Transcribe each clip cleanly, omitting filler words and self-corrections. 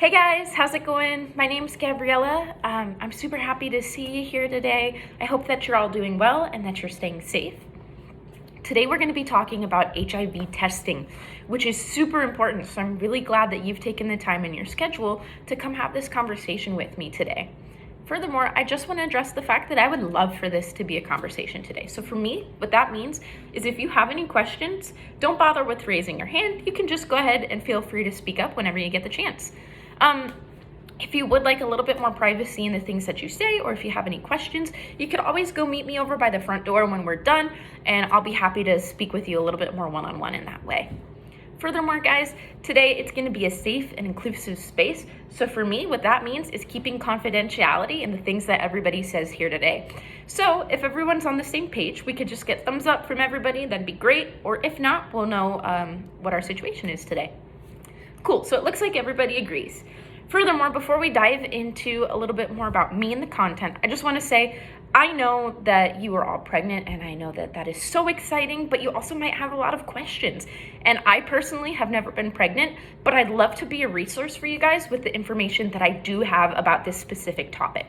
Hey guys, how's it going? My name's Gabriella. I'm super happy to see you here today. I hope that you're all doing well and that you're staying safe. Today we're going to be talking about HIV testing, which is super important. So I'm really glad that you've taken the time in your schedule to come have this conversation with me today. Furthermore, I just want to address the fact that I would love for this to be a conversation today. So for me, what that means is if you have any questions, don't bother with raising your hand. You can just go ahead and feel free to speak up whenever you get the chance. If you would like a little bit more privacy in the things that you say, or if you have any questions, you could always go meet me over by the front door when we're done, and I'll be happy to speak with you a little bit more one-on-one in that way. Furthermore, guys, today it's going to be a safe and inclusive space. So for me, what that means is keeping confidentiality in the things that everybody says here today. So if everyone's on the same page, we could just get thumbs up from everybody. That'd be great. Or if not, we'll know what our situation is today. Cool, so it looks like everybody agrees. Furthermore, before we dive into a little bit more about me and the content, I just want to say, I know that you are all pregnant and I know that that is so exciting, but you also might have a lot of questions. And I personally have never been pregnant, but I'd love to be a resource for you guys with the information that I do have about this specific topic.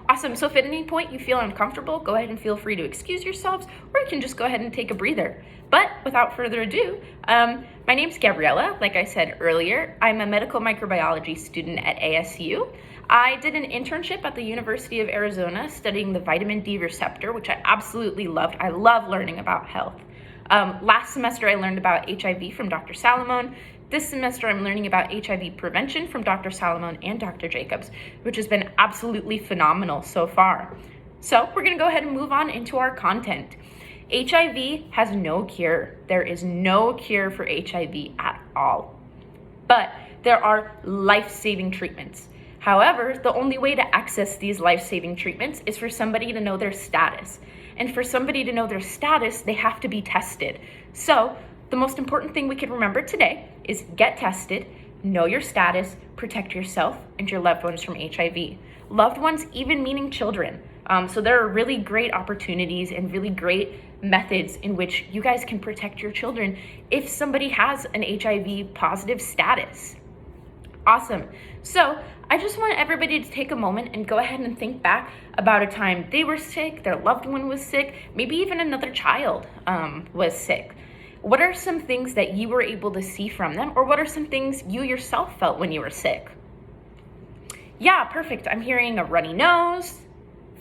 Awesome, so if at any point you feel uncomfortable, go ahead and feel free to excuse yourselves, or you can just go ahead and take a breather. But without further ado, my name's Gabriella. Like I said earlier, I'm a medical microbiology student at ASU. I did an internship at the University of Arizona studying the vitamin D receptor, which I absolutely loved. I love learning about health. Last semester, I learned about HIV from Dr. Salamone. This semester, I'm learning about HIV prevention from Dr. Salamone and Dr. Jacobs, which has been absolutely phenomenal so far. So we're gonna go ahead and move on into our content. HIV has no cure. There is no cure for HIV at all. But there are life-saving treatments. However, the only way to access these life-saving treatments is for somebody to know their status. And for somebody to know their status, they have to be tested. So the most important thing we can remember today is get tested, know your status, protect yourself and your loved ones from HIV. Loved ones even meaning children. So there are really great opportunities and really great methods in which you guys can protect your children if somebody has an HIV positive status. Awesome. So I just want everybody to take a moment and go ahead and think back about a time they were sick, their loved one was sick, maybe even another child was sick. What are some things that you were able to see from them, or what are some things you yourself felt when you were sick? Yeah, perfect. I'm hearing a runny nose,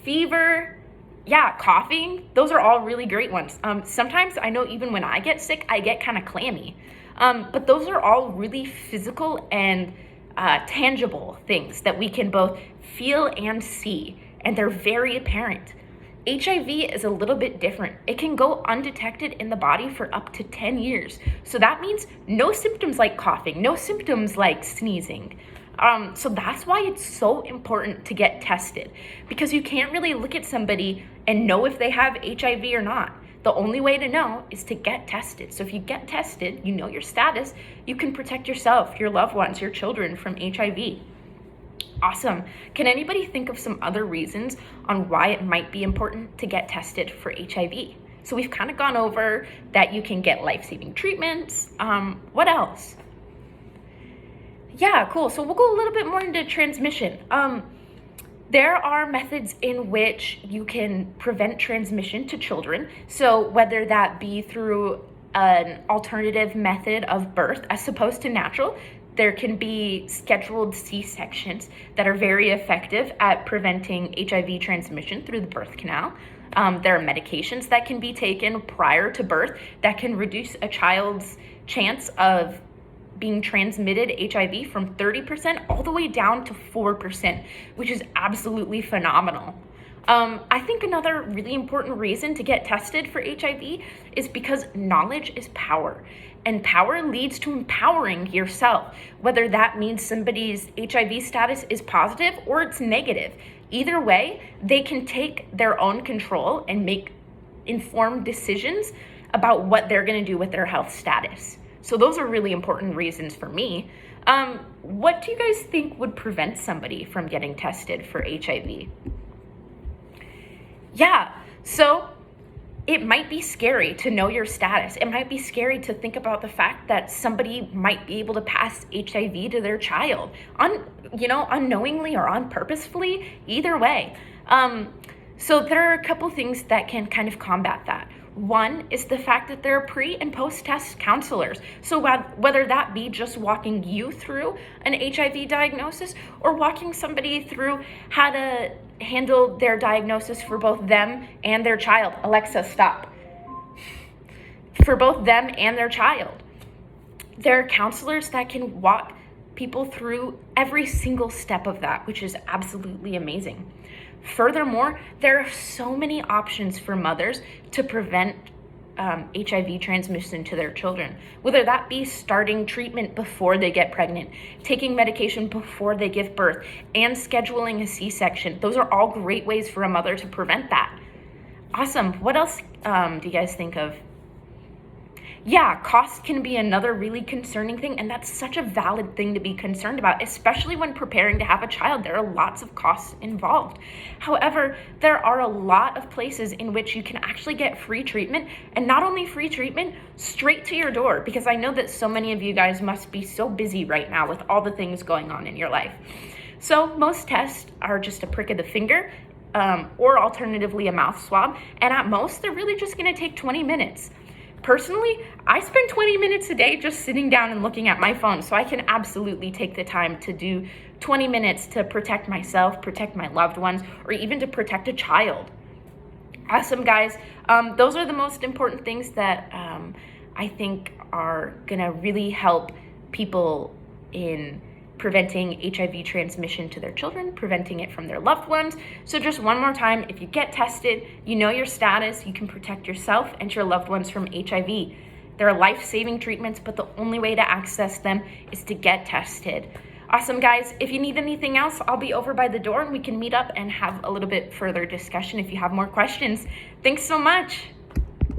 fever, yeah, coughing. Those are all really great ones. Sometimes I know even when I get sick, I get kind of clammy. But those are all really physical and tangible things that we can both feel and see, and they're very apparent. HIV is a little bit different. It can go undetected in the body for up to 10 years. So that means no symptoms like coughing, no symptoms like sneezing. So that's why it's so important to get tested, because you can't really look at somebody and know if they have HIV or not. The only way to know is to get tested. So if you get tested, you know your status, you can protect yourself, your loved ones, your children from HIV. Awesome. Can anybody think of some other reasons on why it might be important to get tested for HIV? So we've kind of gone over that you can get life-saving treatments. What else? Yeah, cool. So we'll go a little bit more into transmission. There are methods in which you can prevent transmission to children. So whether that be through an alternative method of birth as opposed to natural, there can be scheduled C-sections that are very effective at preventing HIV transmission through the birth canal. There are medications that can be taken prior to birth that can reduce a child's chance of being transmitted HIV from 30% all the way down to 4%, which is absolutely phenomenal. I think another really important reason to get tested for HIV is because knowledge is power, and power leads to empowering yourself, whether that means somebody's HIV status is positive or it's negative. Either way, they can take their own control and make informed decisions about what they're going to do with their health status. So those are really important reasons for me. What do you guys think would prevent somebody from getting tested for HIV? Yeah, so it might be scary to know your status. It might be scary to think about the fact that somebody might be able to pass HIV to their child, unknowingly or purposefully, either way. So there are a couple things that can kind of combat that. One is the fact that there are pre and post-test counselors. So whether that be just walking you through an HIV diagnosis or walking somebody through how to handle their diagnosis for both them and their child. Alexa, stop. For both them and their child. There are counselors that can walk people through every single step of that, which is absolutely amazing. Furthermore, there are so many options for mothers to prevent HIV transmission to their children, whether that be starting treatment before they get pregnant, taking medication before they give birth, and scheduling a C-section. Those are all great ways for a mother to prevent that. Awesome. What else do you guys think of? Yeah, cost can be another really concerning thing, and that's such a valid thing to be concerned about, especially when preparing to have a child. There are lots of costs involved. However, there are a lot of places in which you can actually get free treatment, and not only free treatment, straight to your door, because I know that so many of you guys must be so busy right now with all the things going on in your life. So most tests are just a prick of the finger, or alternatively a mouth swab, and at most, they're really just gonna take 20 minutes. Personally, I spend 20 minutes a day just sitting down and looking at my phone, so I can absolutely take the time to do 20 minutes to protect myself, protect my loved ones, or even to protect a child. Awesome, guys. Those are the most important things that I think are gonna really help people in preventing HIV transmission to their children, preventing it from their loved ones. So just one more time, if you get tested, you know your status, you can protect yourself and your loved ones from HIV. There are life-saving treatments, but the only way to access them is to get tested. Awesome, guys. If you need anything else, I'll be over by the door and we can meet up and have a little bit further discussion if you have more questions. Thanks so much.